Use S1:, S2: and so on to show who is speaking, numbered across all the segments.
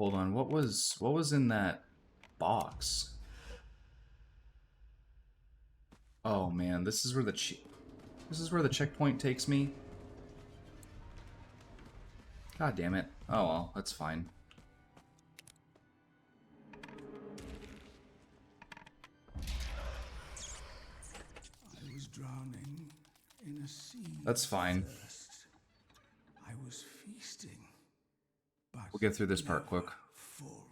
S1: Hold on, what was in that box? Oh man, this is where the checkpoint takes me. God damn it. Oh well, that's fine.
S2: I was drowning in a sea
S1: That's
S2: of
S1: fine.
S2: thirst. I was feasting, but
S1: We'll get through this part quick.
S2: never full.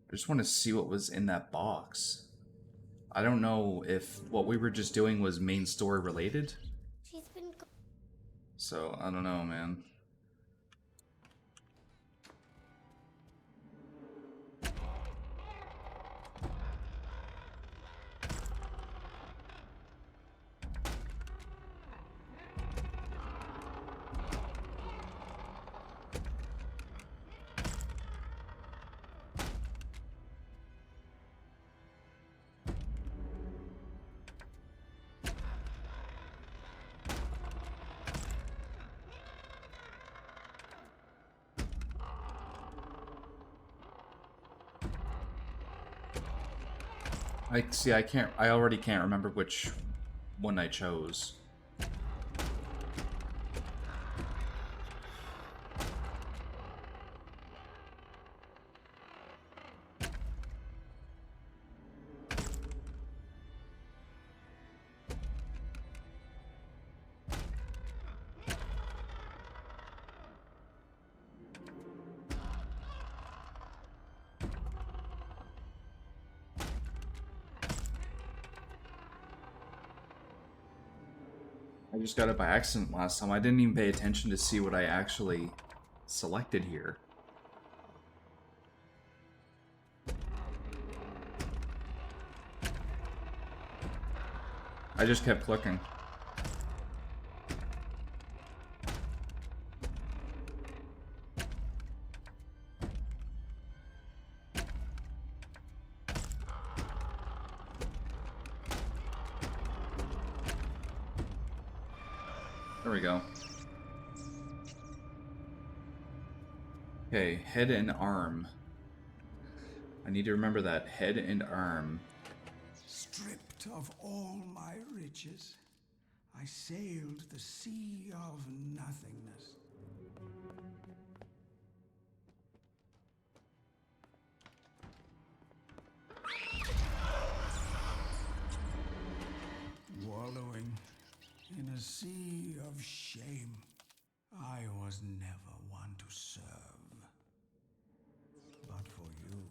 S1: I just want to see what was in that box. I don't know if what we were just doing was main story related.
S3: She's been.
S1: So, I don't know, man. I see. I can't. I already can't remember which one I chose. I just got it by accident last time. I didn't even pay attention to see what I actually selected here. I just kept clicking. There we go. Okay, head and arm. I need to remember that. Head and arm.
S2: Stripped of all my riches, I sailed the sea of nothingness. Wallowing in a sea of shame. I was never one to serve. But for you.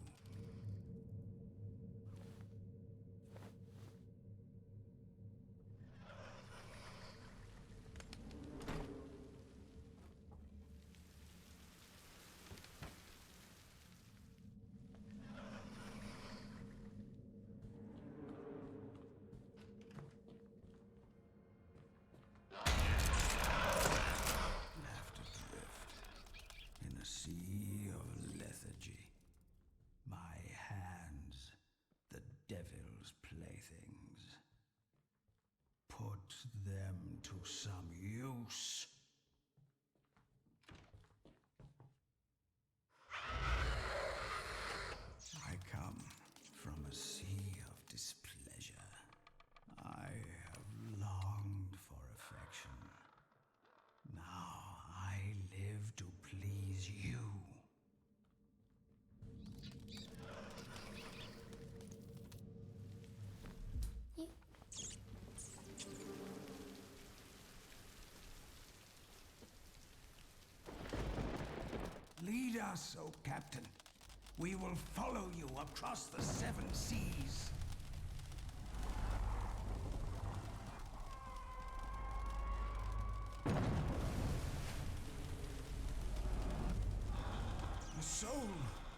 S2: Left adrift in a sea of lethargy. My hands, the devil's playthings. Put them to some use. I come from a sea of displeasure. I have longed for affection. Now I live to please you.
S3: You.
S2: Lead us, O Captain. We will follow you across the seven seas. The soul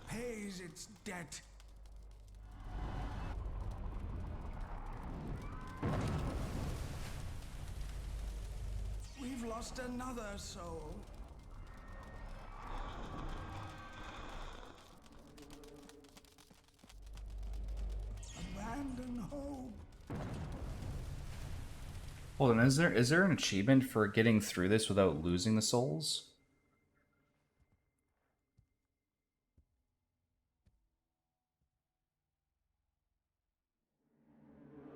S2: pays its debt. We've lost another soul. Abandon hope.
S1: Hold on, is there an achievement for getting through this without losing the souls?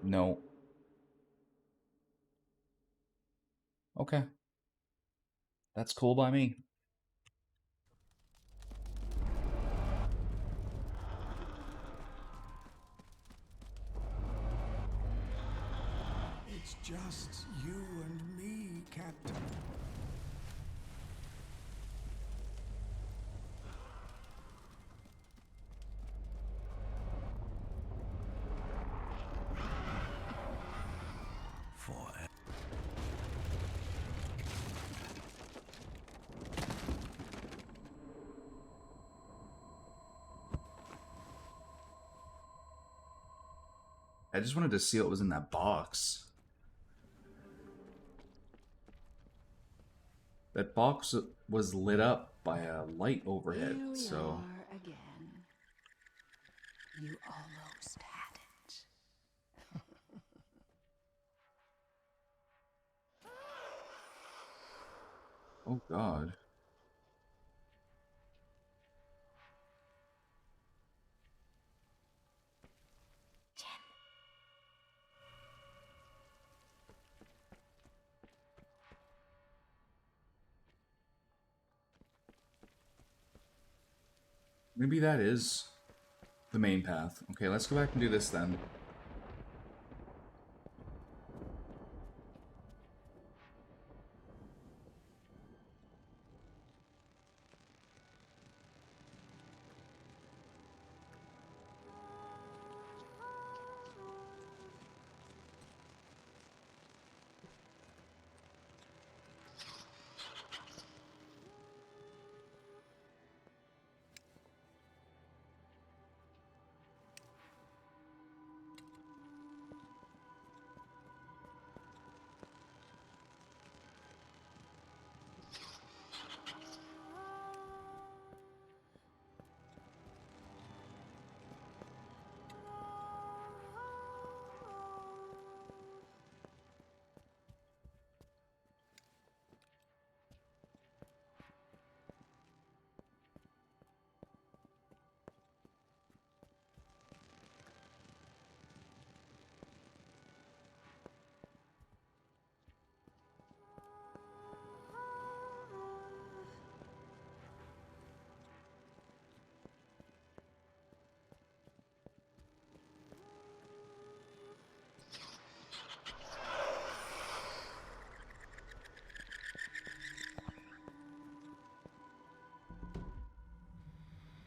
S1: No. Okay. That's cool by me.
S2: It's just you and me, Captain. Forever.
S1: I just wanted to see what was in that box. That box was lit up by a light overhead,
S4: Here we
S1: so...
S4: are again. You almost had it.
S1: Oh god. Maybe that is the main path. Okay, let's go back and do this then.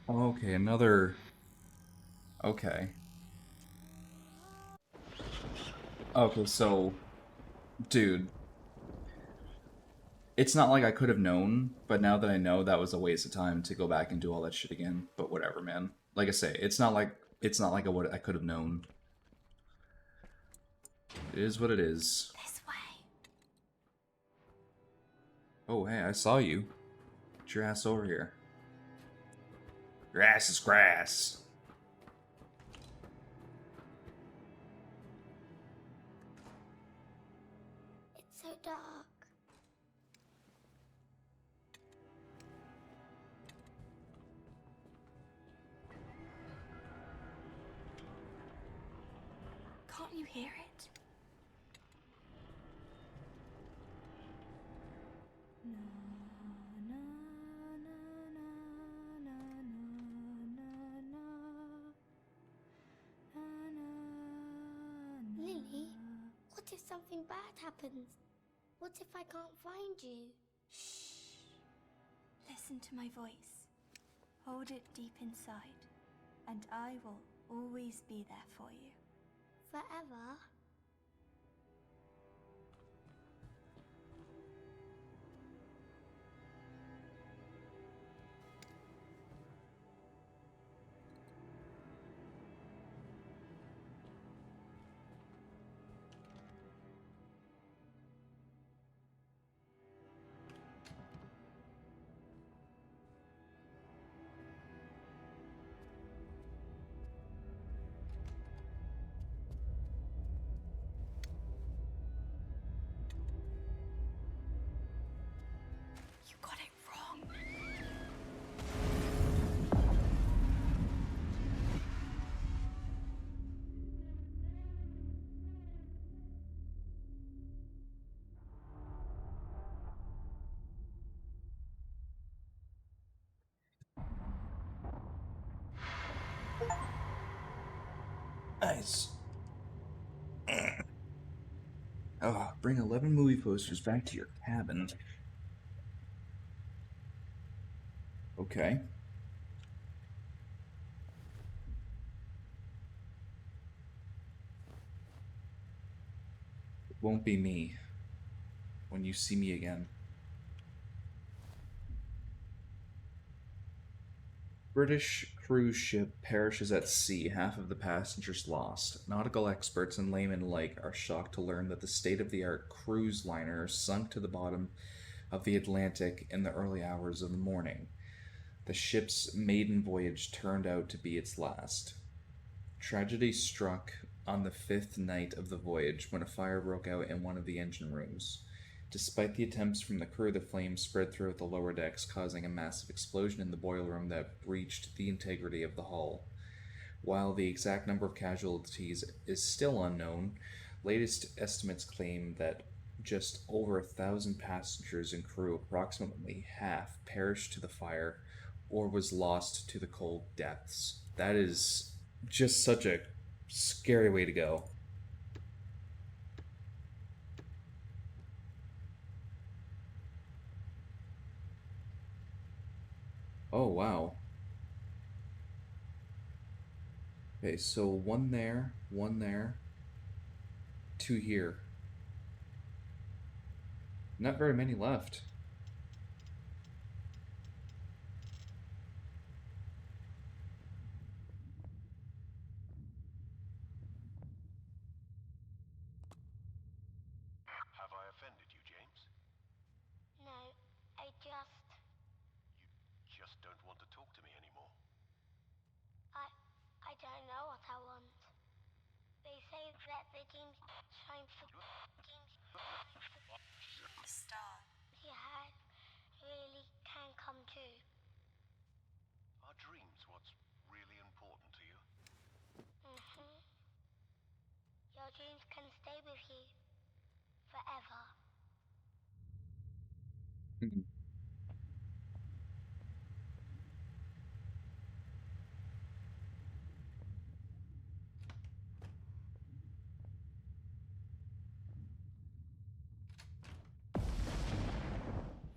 S1: Okay, another... Okay. Okay, so... Dude. It's not like I could have known, but now that I know, that was a waste of time to go back and do all that shit again. But whatever, man. Like I say, it's not like I could have known. It is what it is.
S3: This way.
S1: Oh, hey, I saw you. Get your ass over here. Your ass is grass.
S3: It's so dark.
S4: Can't you hear it?
S3: Lily, what if something bad happens? What if I can't find you?
S4: Shh. Listen to my voice. Hold it deep inside, and I will always be there for you.
S3: Forever?
S1: Nice. Oh, bring 11 movie posters back to your cabin. Okay. It won't be me when you see me again. British cruise ship perishes at sea, half of the passengers lost. Nautical experts and laymen alike are shocked to learn that the state of the art cruise liner sunk to the bottom of the Atlantic in the early hours of the morning. The ship's maiden voyage turned out to be its last. Tragedy struck on the fifth night of the voyage when a fire broke out in one of the engine rooms. Despite the attempts from the crew, the flames spread throughout the lower decks, causing a massive explosion in the boiler room that breached the integrity of the hull. While the exact number of casualties is still unknown, latest estimates claim that just over 1,000 passengers and crew, approximately half, perished to the fire or was lost to the cold depths. That is just such a scary way to go. Oh, wow. Okay, so one there, two here. Not very many left.
S5: Have I offended you, James?
S3: No, I
S5: You just don't want to talk to me anymore.
S3: I, I don't know what I want. They say that the dreams shine for
S4: Star.
S3: he had really can come true.
S5: Are dreams what's really important to you?
S3: Mm-hmm. Your dreams can stay with you forever.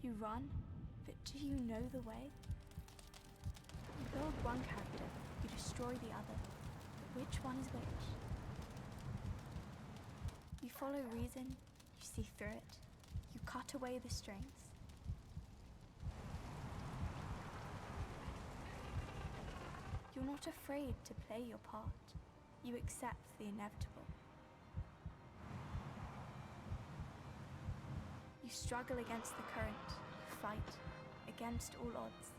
S4: You run, but do you know the way? You build one character, you destroy the other. But which one is which? You follow reason, you see through it, you cut away the strings. You're not afraid to play your part. You accept the inevitable. You struggle against the current. You fight against all odds.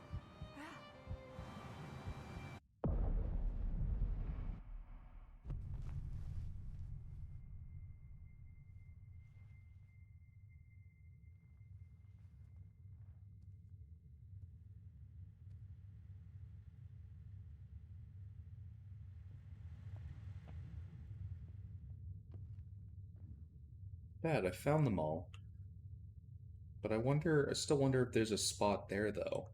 S1: Bad, I found them all. But I still wonder if there's a spot there, though.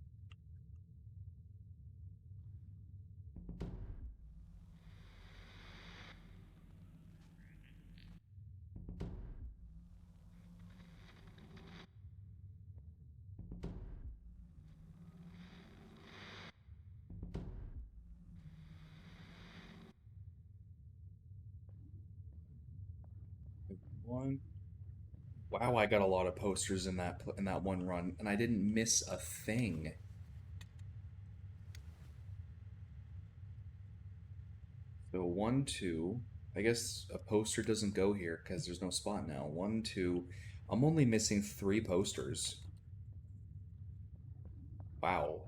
S1: One. Wow, I got a lot of posters in that one run, and I didn't miss a thing. So one, two. I guess a poster doesn't go here because there's no spot now. One, two. I'm only missing three posters. Wow.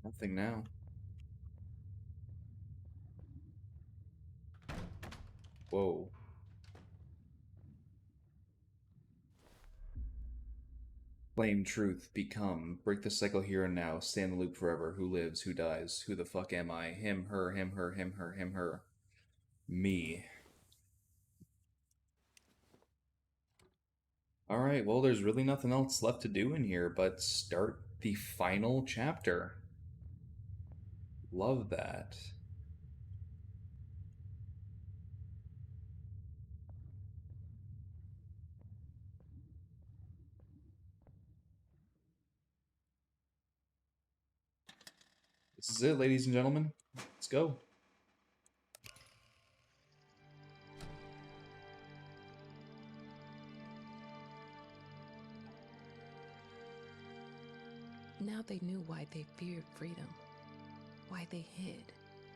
S1: Nothing now. Whoa. Flame, truth, become. Break the cycle here and now. Stay in the loop forever. Who lives? Who dies? Who the fuck am I? Him, her, him, her, him, her, him, her. Me. Alright, well, there's really nothing else left to do in here but start the final chapter. Love that. This is it, ladies and gentlemen. Let's go.
S6: Now they knew why they feared freedom, why they hid,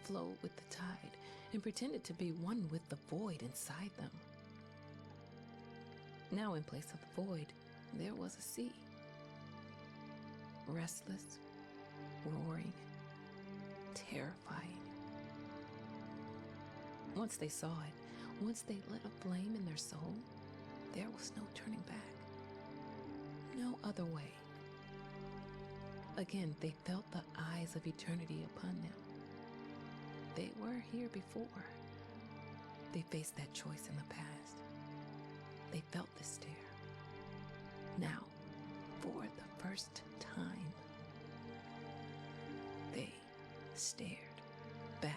S6: flowed with the tide, and pretended to be one with the void inside them. Now, in place of the void, there was a sea. Restless, roaring, terrifying. Once they saw it, once they lit a flame in their soul, there was no turning back. No other way. Again, they felt the eyes of eternity upon them. They were here before. They faced that choice in the past. They felt this stare. Now, for the first time, they stared back.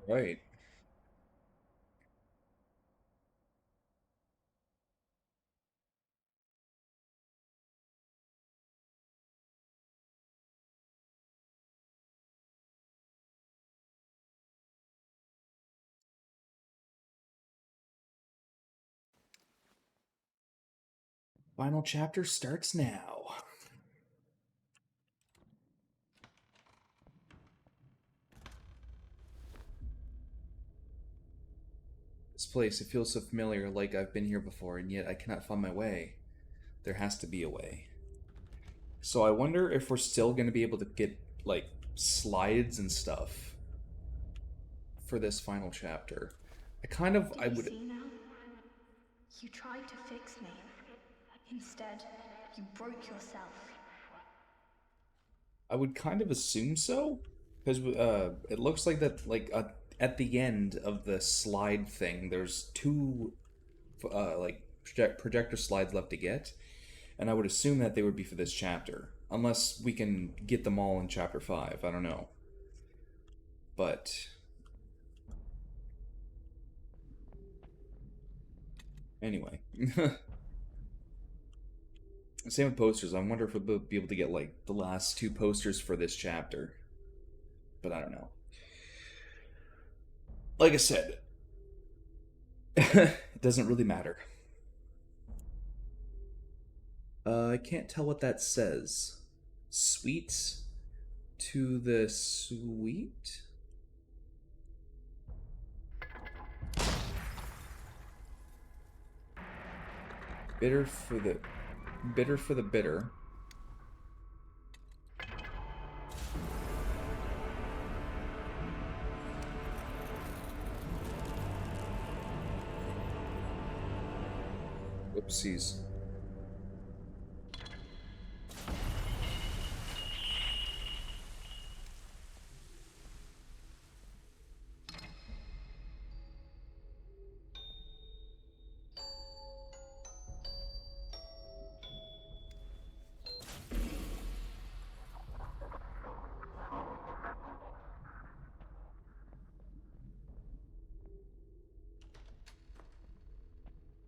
S1: Right. Final chapter starts now. This place, it feels so familiar, like I've been here before, and yet I cannot find my way. There has to be a way. So I wonder if we're still going to be able to get, like, slides and stuff for this final chapter. I would...
S7: See now? You tried to fix me. Instead, you broke yourself.
S1: I would kind of assume so, because it looks like that, like, at the end of the slide thing, there's two, like, projector slides left to get, and I would assume that they would be for this chapter, unless we can get them all in chapter 5. I don't know, but anyway. Same with posters. I wonder if we'll be able to get, like, the last 2 posters for this chapter. But I don't know. Like I said, it doesn't really matter. I can't tell what that says. Sweet to the sweet? Bitter for the bitter. Whoopsies.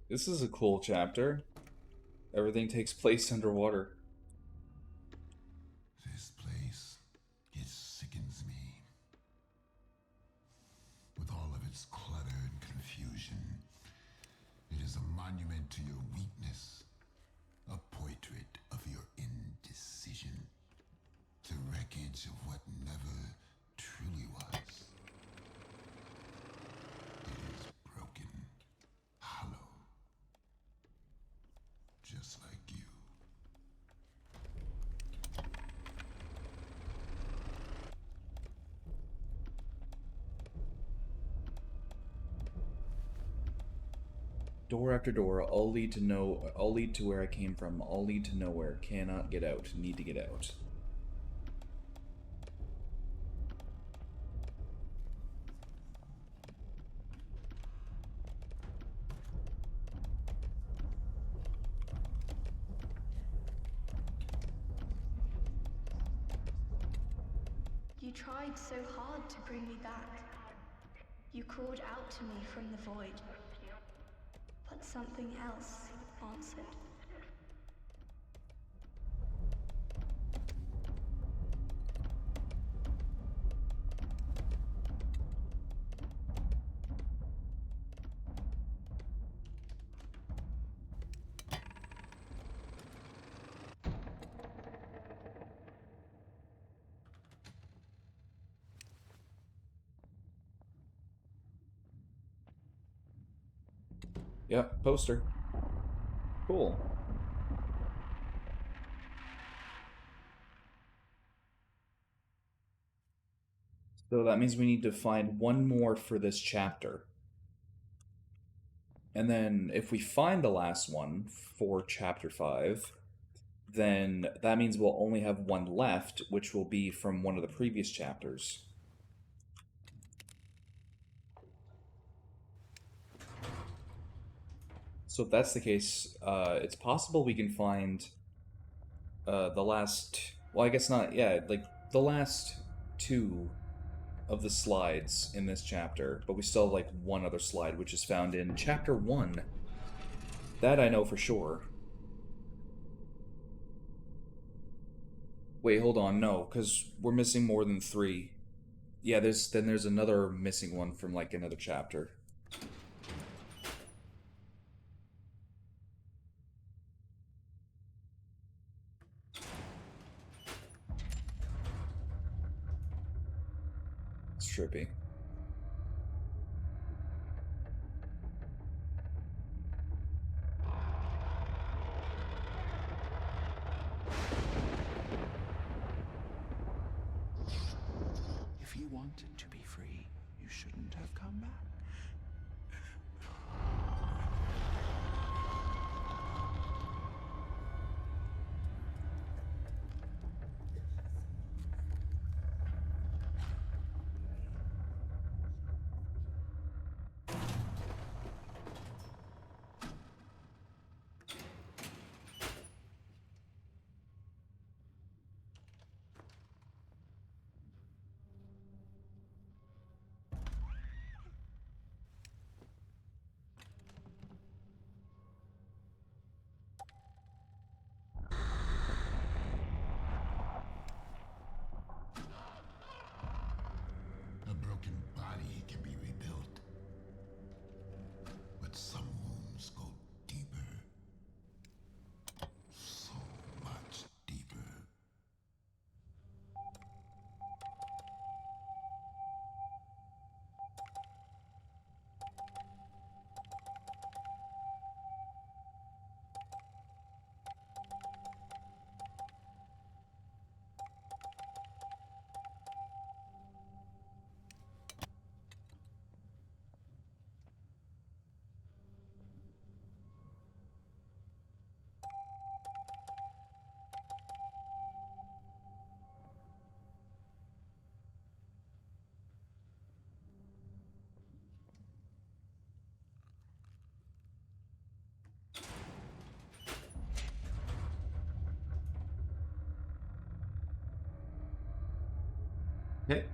S1: This is a cool chapter. Everything takes place underwater.
S2: This place, it sickens me. With all of its clutter and confusion, it is a monument to your weakness, a portrait of your indecision. To reckon
S8: image of what never truly was. It is broken, hollow, just like you.
S1: Door after door, all lead to where I came from, all lead to nowhere, cannot get out, need to get out.
S7: You tried so hard to bring me back. You called out to me from the void. But something else answered.
S1: Yep, poster. Cool. So that means we need to find one more for this chapter. And then if we find the last one for chapter 5, then that means we'll only have one left, which will be from one of the previous chapters. So if that's the case, it's possible we can find the last. Well, I guess not. Yeah, like the last two of the slides in this chapter, but we still have like one other slide, which is found in chapter 1. That I know for sure. Wait, hold on, no, because we're missing more than 3. Yeah, there's another missing one from like another chapter. It's trippy.
S2: If you wanted to be free, you shouldn't have come back.
S8: A broken body can be rebuilt, but some wounds go deeper. So much deeper.
S1: Okay.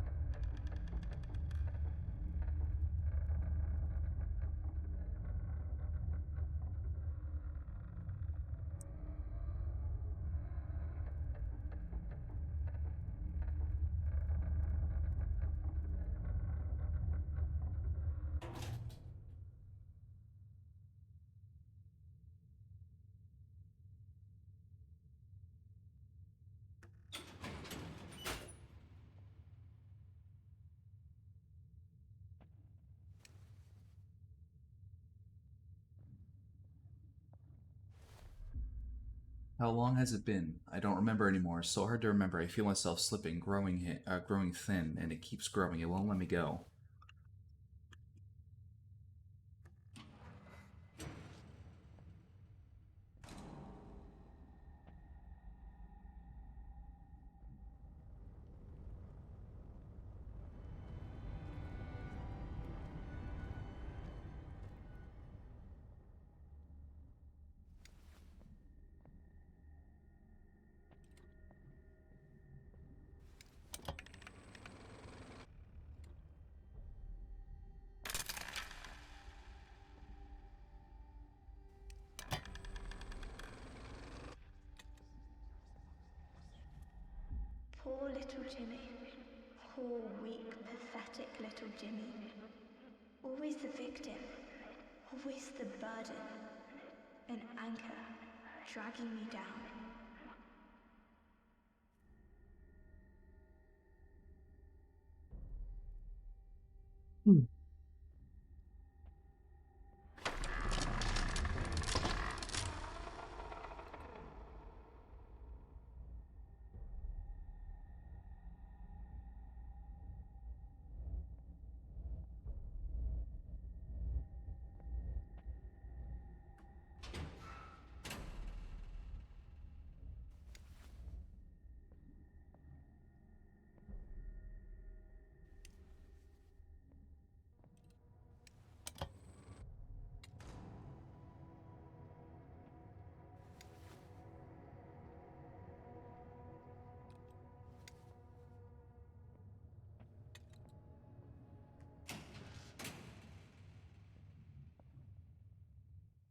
S1: How long has it been? I don't remember anymore. So hard to remember. I feel myself slipping, growing thin, and it keeps growing. It won't let me go.
S7: Poor little Jimmy. Poor, weak, pathetic little Jimmy. Always the victim. Always the burden. An anchor dragging me down.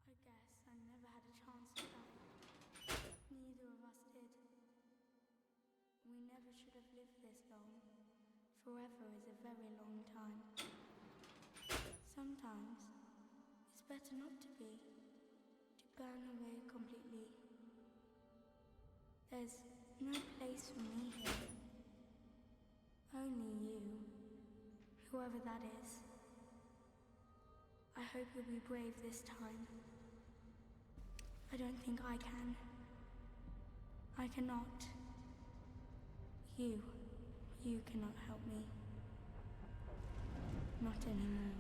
S4: I guess I never had a chance at that. Neither of us did. We never should have lived this long. Forever is a very long time. Sometimes it's better not to be, to burn away completely. There's no place for me here. Only you, whoever that is. I hope you'll be brave this time. I don't think I can. I cannot. You cannot help me. Not anymore.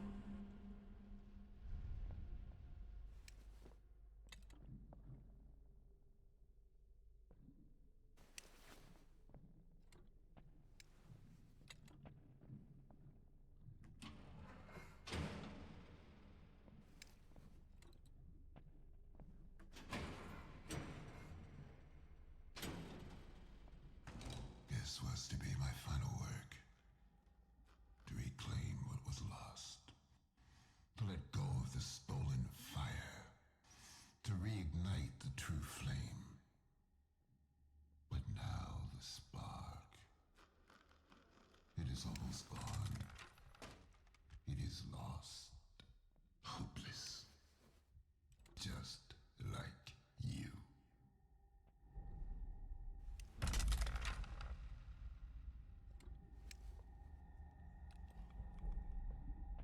S8: This was to be my final work. To reclaim what was lost. To let go of the stolen fire. To reignite the true flame. But now the spark. It is almost gone. It is lost. Hopeless. Just like you.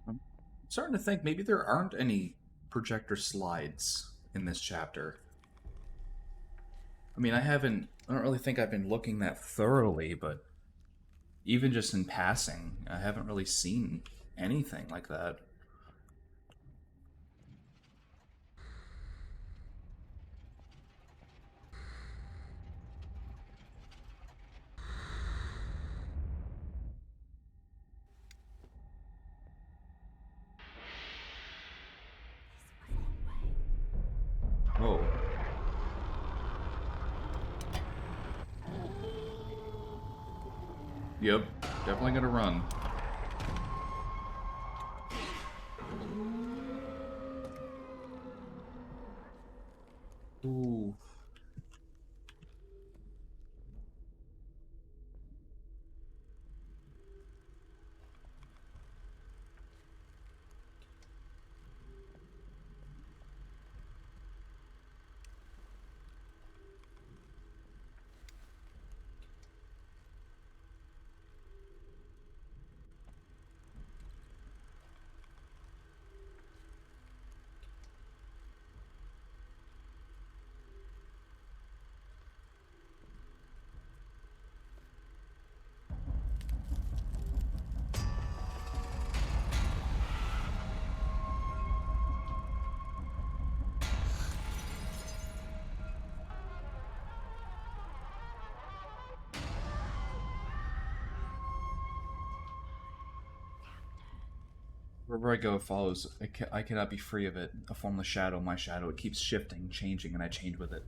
S1: I'm starting to think maybe there aren't any projector slides in this chapter. I mean, I don't really think I've been looking that thoroughly, but even just in passing, I haven't really seen anything like that. Oh. Yep, definitely gonna run. Ooh. Wherever I go, it follows. I cannot be free of it. A formless shadow, my shadow. It keeps shifting, changing, and I change with it.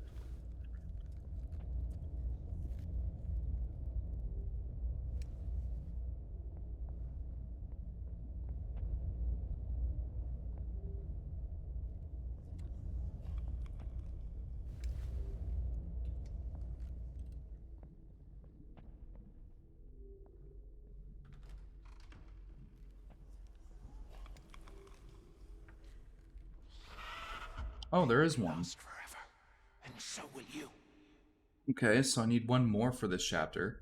S1: Oh, there is one.
S8: Last forever, and so will you.
S1: Okay, so I need one more for this chapter.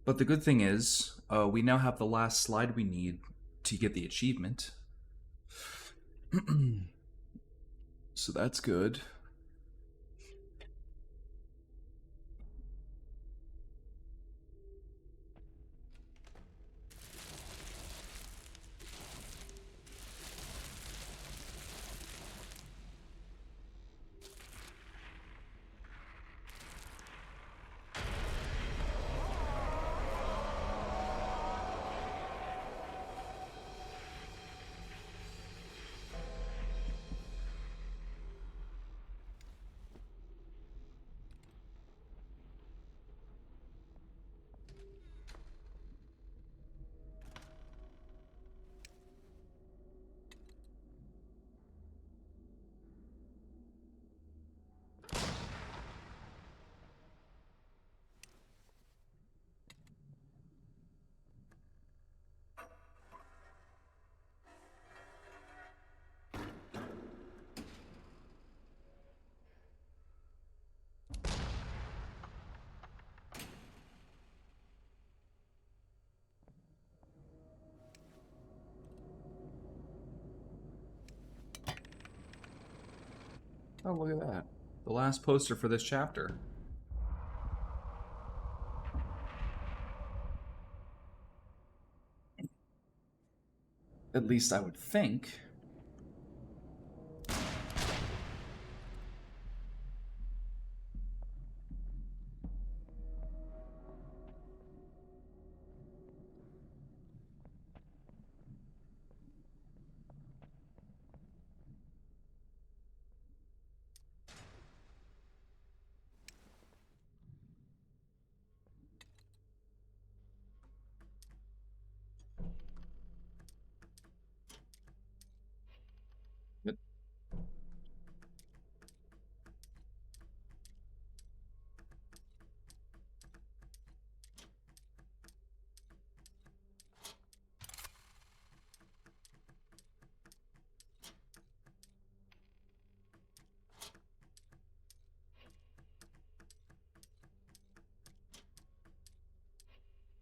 S1: But the good thing is, we now have the last slide we need to get the achievement. So that's good. Oh, look at that. The last poster for this chapter. At least I would think. Yep.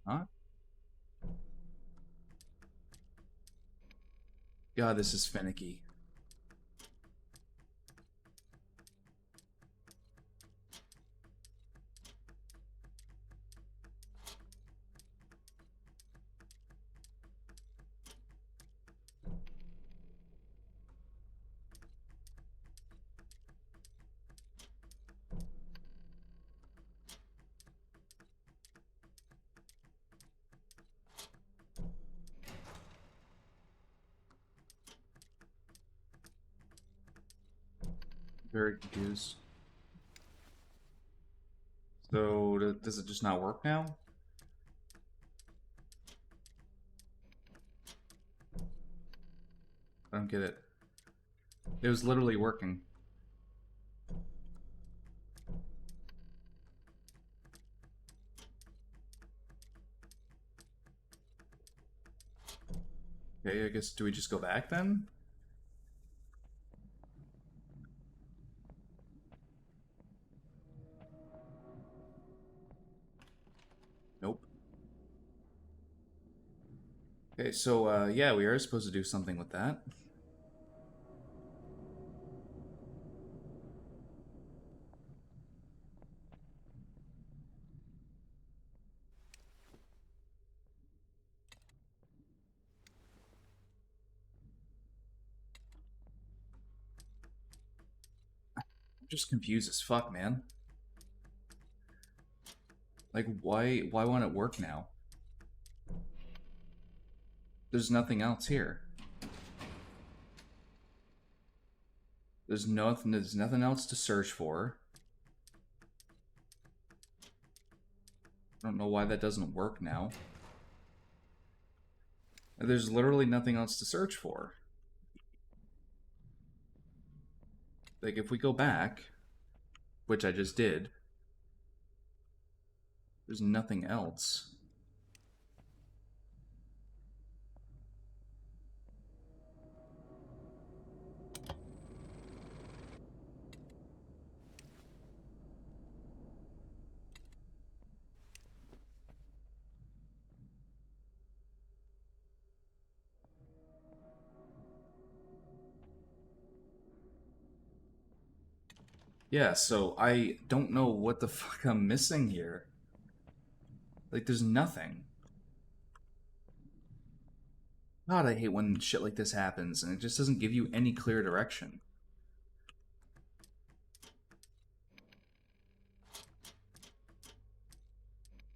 S1: Huh? God, this is finicky. Very confused. So, does it just not work now? I don't get it. It was literally working. Okay, I guess, do we just go back then? Nope. Okay, so, yeah, we are supposed to do something with that. I'm just confused as fuck, man. Like, why won't it work now? There's nothing else here. There's nothing else to search for. I don't know why that doesn't work now. There's literally nothing else to search for. Like, if we go back, which I just did, there's nothing else. Yeah, so I don't know what the fuck I'm missing here. Like, there's nothing. God, I hate when shit like this happens, and it just doesn't give you any clear direction.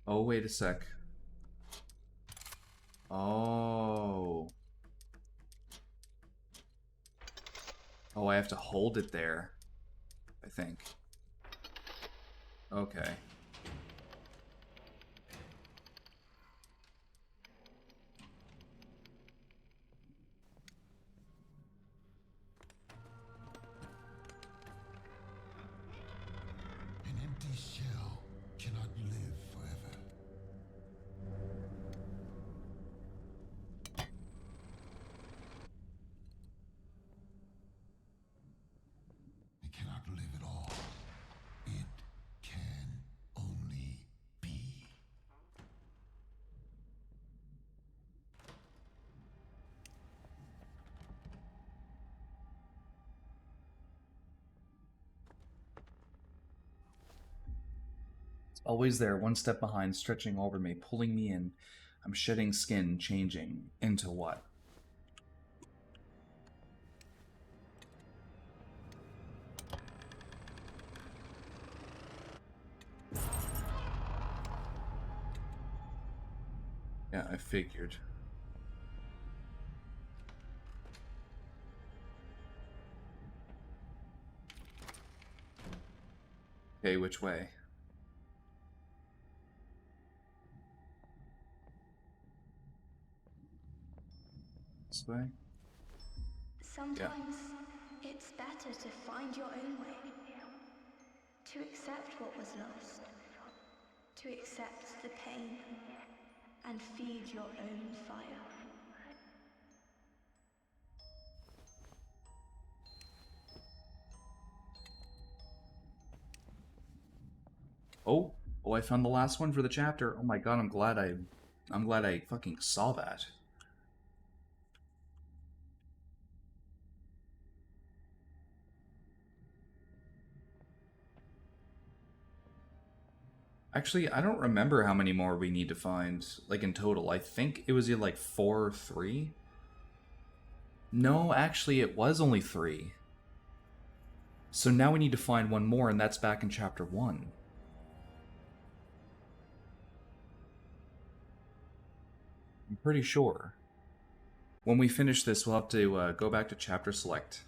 S1: Oh, wait a sec. Oh. Oh, I have to hold it there, I think. Okay.
S8: An empty shell cannot live forever. It cannot live at all. It can only be.
S1: It's always there, one step behind, stretching over me, pulling me in. I'm shedding skin, changing. Into what? Yeah, I figured. Okay, which way? This way?
S7: Sometimes it's better to find your own way, to accept what was lost, to accept the pain, and feed your own fire.
S1: Oh, I found the last one for the chapter. Oh my god, I'm glad I fucking saw that. Actually, I don't remember how many more we need to find, like, in total. I think it was either, like, 4 or 3? No, actually, it was only 3. So now we need to find one more, and that's back in chapter 1. I'm pretty sure. When we finish this, we'll have to go back to chapter select.